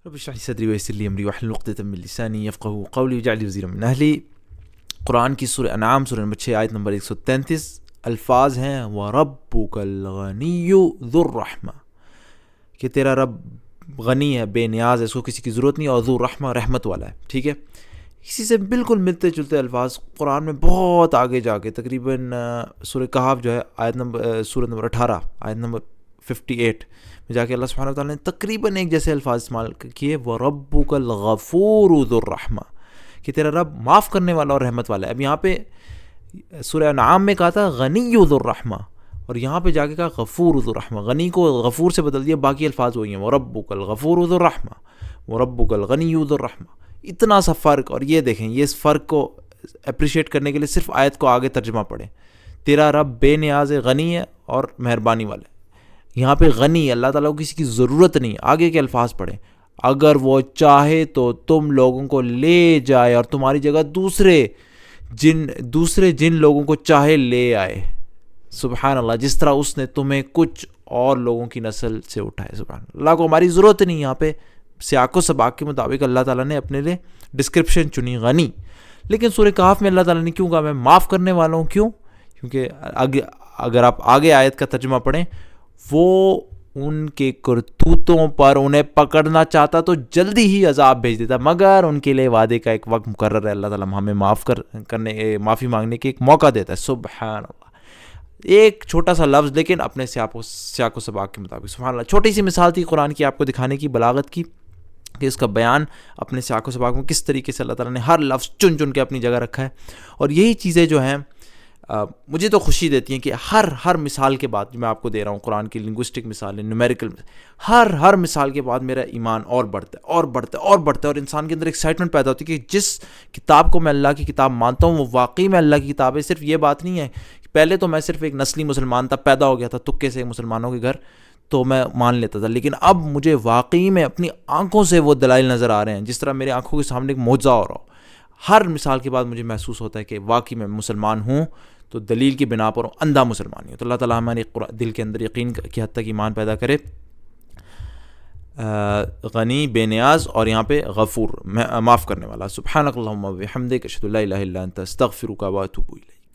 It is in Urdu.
رب اشرح لي صدري ويسر لي امري واحلل عقدة من لساني يفقهوا قولي واجعل لي وزيرا من اہلی. قرآن کی سورہ انعام سورہ نمبر 6 آیت نمبر 133 الفاظ ہیں وَرَبُّكَ الْغَنِيُّ ذُو الرَّحْمَةِ، کہ تیرا رب غنی ہے، بے نیاز ہے، اس کو کسی کی ضرورت نہیں، اور ذو الرحمہ رحمت والا ہے. ٹھیک ہے، اسی سے بالکل ملتے جلتے الفاظ قرآن میں بہت آگے جا کے تقریباً سورہ کہف جو ہے آیت نمبر سورہ نمبر 18 آیت نمبر 58 میں جا کے اللہ سبحانہ وتعالیٰ نے تقریباً ایک جیسے الفاظ استعمال کیے وَرَبُّكَ الْغَفُورُ ذُو الرَّحْمَةِ، کہ تیرا رب معاف کرنے والا اور رحمت والا ہے. اب یہاں پہ سورہ انعام میں کہا تھا غنی ذو الرحمہ، اور یہاں پہ جا کے کہا غفور ذو الرحمہ. غنی کو غفور سے بدل دیا، باقی الفاظ وہی ہیں وَرَبُّكَ الْغَفُورُ ذُو الرَّحْمَةِ وَرَبُّكَ الْغَنِيُّ ذُو الرَّحْمَةِ. اتنا سا فرق. اور یہ دیکھیں، یہ اس فرق کو اپریشیٹ کرنے کے لیے صرف آیت کو آگے ترجمہ پڑھیں. تیرا رب بے نیاز ہے، غنی ہے اور مہربانی والا ہے. یہاں پہ غنی، اللہ تعالیٰ کو کسی کی ضرورت نہیں. آگے کے الفاظ پڑھیں، اگر وہ چاہے تو تم لوگوں کو لے جائے اور تمہاری جگہ دوسرے جن لوگوں کو چاہے لے آئے. سبحان اللہ، جس طرح اس نے تمہیں کچھ اور لوگوں کی نسل سے اٹھائے. سبحان اللہ کو ہماری ضرورت نہیں. یہاں پہ سیاق و سباق کے مطابق اللہ تعالیٰ نے اپنے لیے ڈسکرپشن چنی غنی. لیکن سورہ کہف میں اللہ تعالیٰ نے کیوں کہا میں معاف کرنے والا ہوں؟ کیوں؟ کیونکہ اگر آپ آگے آیت کا ترجمہ پڑھیں، وہ ان کے کرتوتوں پر انہیں پکڑنا چاہتا تو جلدی ہی عذاب بھیج دیتا، مگر ان کے لیے وعدے کا ایک وقت مقرر ہے. اللہ تعالیٰ ہمیں معافی مانگنے کے ایک موقع دیتا ہے. سبحان اللہ، ایک چھوٹا سا لفظ لیکن اپنے سیاق و سباق کے مطابق. سبحان اللہ، چھوٹی سی مثال تھی قرآن کی آپ کو دکھانے کی، بلاغت کی، کہ اس کا بیان اپنے سیاق و سباق میں کس طریقے سے اللہ تعالیٰ نے ہر لفظ چن کے اپنی جگہ رکھا ہے. اور یہی چیزیں جو ہیں مجھے تو خوشی دیتی ہیں کہ ہر مثال کے بعد جو میں آپ کو دے رہا ہوں، قرآن کی لنگوسٹک مثال ہے، نیومیریکل، ہر مثال کے بعد میرا ایمان اور بڑھتا ہے، اور انسان کے اندر ایکسائٹمنٹ پیدا ہوتی ہے کہ جس کتاب کو میں اللہ کی کتاب مانتا ہوں وہ واقعی میں اللہ کی کتاب ہے. صرف یہ بات نہیں ہے، پہلے تو میں صرف ایک نسلی مسلمان تھا، پیدا ہو گیا تھا تکے سے مسلمانوں کے گھر، تو میں مان لیتا تھا. لیکن اب مجھے واقعی میں اپنی آنکھوں سے وہ دلائل نظر آ رہے ہیں، جس طرح میرے آنکھوں کے سامنے ایک معجزہ ہو رہا ہو. ہر مثال کے بعد مجھے محسوس ہوتا ہے کہ واقعی میں مسلمان ہوں تو دلیل کی بنا پر اندھا مسلمان ہوں. تو اللہ تعالیٰ ہمارے دل کے اندر یقین کی حد تک ایمان پیدا کرے. غنی، بے نیاز، اور یہاں پہ غفور، معاف کرنے والا. سبحانک اللہم و بحمدک، اشہد ان لا الہ الا انت، استغفرک و اتوب الیک.